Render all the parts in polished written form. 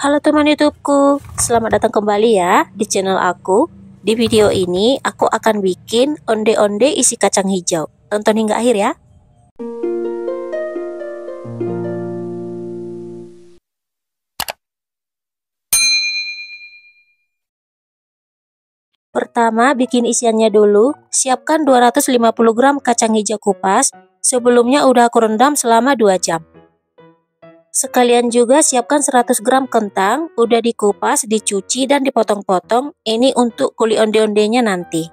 Halo teman YouTubeku, selamat datang kembali ya di channel aku. Di video ini aku akan bikin onde-onde isi kacang hijau. Tonton hingga akhir ya. Pertama, bikin isiannya dulu. Siapkan 250 gram kacang hijau kupas. Sebelumnya udah aku rendam selama 2 jam. Sekalian juga siapkan 100 gram kentang, udah dikupas, dicuci, dan dipotong-potong. Ini untuk kulit onde-ondenya nanti.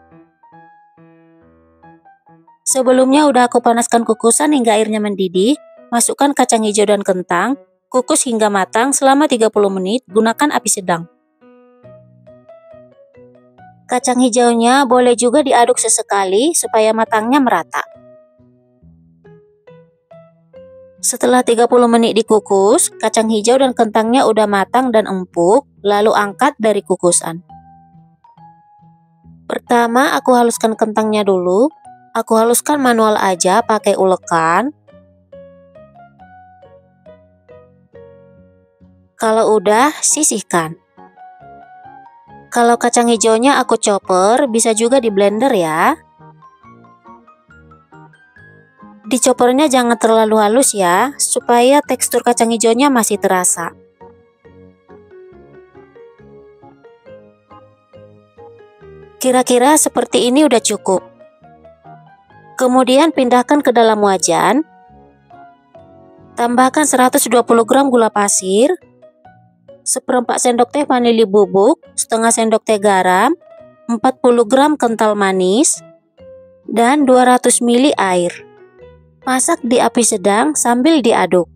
Sebelumnya udah aku panaskan kukusan hingga airnya mendidih. Masukkan kacang hijau dan kentang, kukus hingga matang selama 30 menit, gunakan api sedang. Kacang hijaunya boleh juga diaduk sesekali supaya matangnya merata. Setelah 30 menit dikukus, kacang hijau dan kentangnya udah matang dan empuk, lalu angkat dari kukusan. Pertama, aku haluskan kentangnya dulu. Aku haluskan manual aja pakai ulekan. Kalau udah, sisihkan. Kalau kacang hijaunya aku chopper, bisa juga di blender ya. Di choppernya jangan terlalu halus ya, supaya tekstur kacang hijaunya masih terasa. Kira-kira seperti ini udah cukup. Kemudian pindahkan ke dalam wajan. Tambahkan 120 gram gula pasir, seperempat sendok teh vanili bubuk, setengah sendok teh garam, 40 gram kental manis, dan 200 ml air. Masak di api sedang sambil diaduk.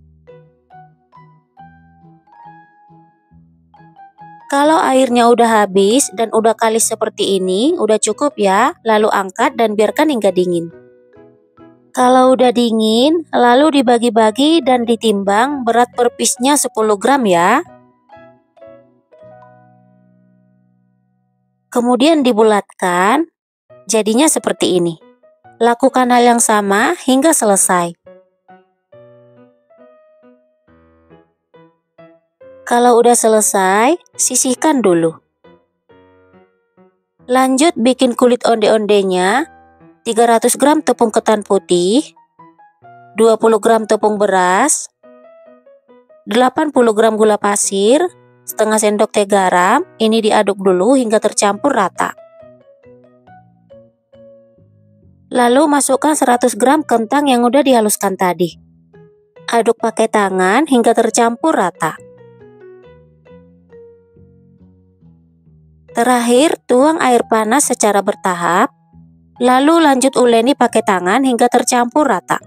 Kalau airnya udah habis dan udah kalis seperti ini, udah cukup ya. Lalu angkat dan biarkan hingga dingin. Kalau udah dingin, lalu dibagi-bagi dan ditimbang berat per piece-nya 10 gram ya. Kemudian dibulatkan, jadinya seperti ini. Lakukan hal yang sama hingga selesai. Kalau udah selesai, sisihkan dulu. Lanjut bikin kulit onde-ondenya. 300 gram tepung ketan putih, 20 gram tepung beras, 80 gram gula pasir, setengah sendok teh garam. Ini diaduk dulu hingga tercampur rata. Lalu masukkan 100 gram kentang yang udah dihaluskan tadi. Aduk pakai tangan hingga tercampur rata. Terakhir, tuang air panas secara bertahap. Lalu lanjut uleni pakai tangan hingga tercampur rata.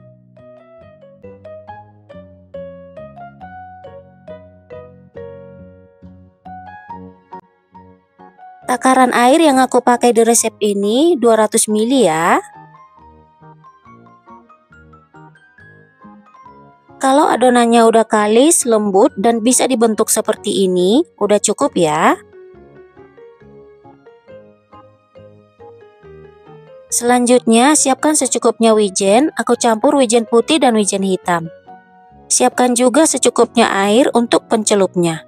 Takaran air yang aku pakai di resep ini 200 ml ya. Kalau adonannya udah kalis, lembut, dan bisa dibentuk seperti ini, udah cukup ya. Selanjutnya, siapkan secukupnya wijen. Aku campur wijen putih dan wijen hitam. Siapkan juga secukupnya air untuk pencelupnya.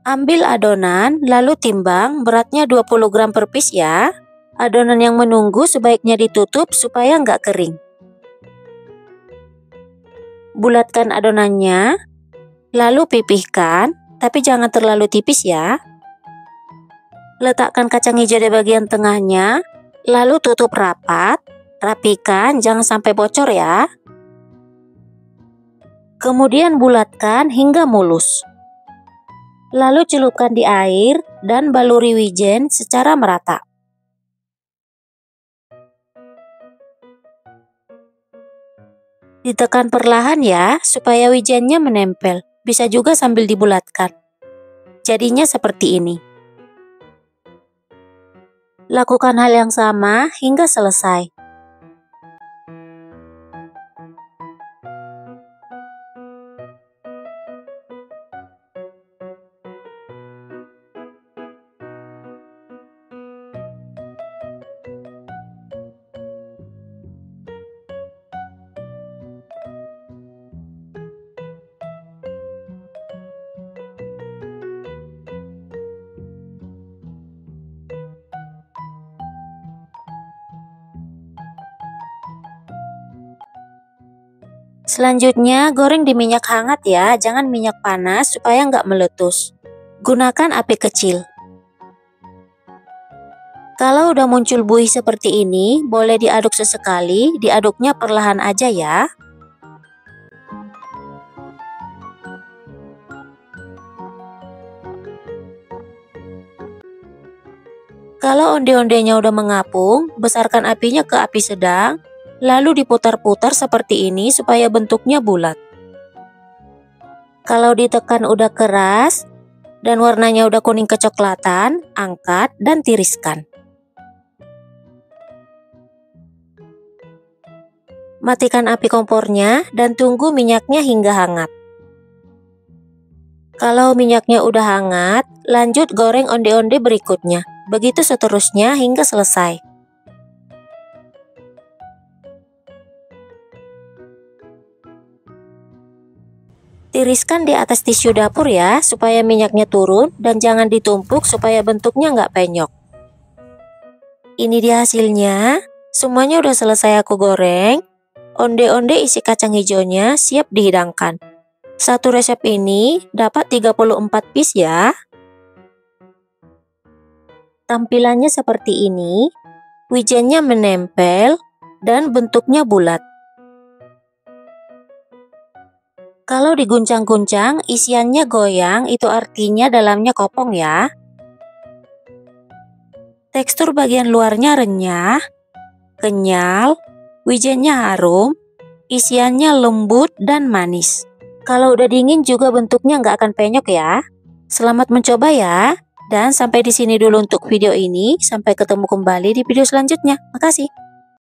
Ambil adonan, lalu timbang, beratnya 20 gram per piece ya. Adonan yang menunggu sebaiknya ditutup supaya nggak kering. Bulatkan adonannya, lalu pipihkan, tapi jangan terlalu tipis ya. Letakkan kacang hijau di bagian tengahnya, lalu tutup rapat. Rapikan, jangan sampai bocor ya. Kemudian bulatkan hingga mulus. Lalu celupkan di air dan baluri wijen secara merata. Ditekan perlahan ya, supaya wijennya menempel. Bisa juga sambil dibulatkan. Jadinya seperti ini. Lakukan hal yang sama hingga selesai. Selanjutnya, goreng di minyak hangat ya, jangan minyak panas supaya nggak meletus. Gunakan api kecil. Kalau udah muncul buih seperti ini, boleh diaduk sesekali, diaduknya perlahan aja ya. Kalau onde-ondenya udah mengapung, besarkan apinya ke api sedang, lalu diputar-putar seperti ini supaya bentuknya bulat. Kalau ditekan udah keras, dan warnanya udah kuning kecoklatan, angkat dan tiriskan. Matikan api kompornya dan tunggu minyaknya hingga hangat. Kalau minyaknya udah hangat, lanjut goreng onde-onde berikutnya. Begitu seterusnya hingga selesai. Tiriskan di atas tisu dapur ya, supaya minyaknya turun dan jangan ditumpuk supaya bentuknya nggak penyok. Ini dia hasilnya. Semuanya udah selesai aku goreng. Onde-onde isi kacang hijaunya siap dihidangkan. Satu resep ini dapat 34 piece ya. Tampilannya seperti ini. Wijennya menempel dan bentuknya bulat. Kalau diguncang-guncang, isiannya goyang, itu artinya dalamnya kopong ya. Tekstur bagian luarnya renyah, kenyal, wijennya harum, isiannya lembut dan manis. Kalau udah dingin juga bentuknya nggak akan penyok ya. Selamat mencoba ya. Dan sampai di sini dulu untuk video ini. Sampai ketemu kembali di video selanjutnya. Makasih.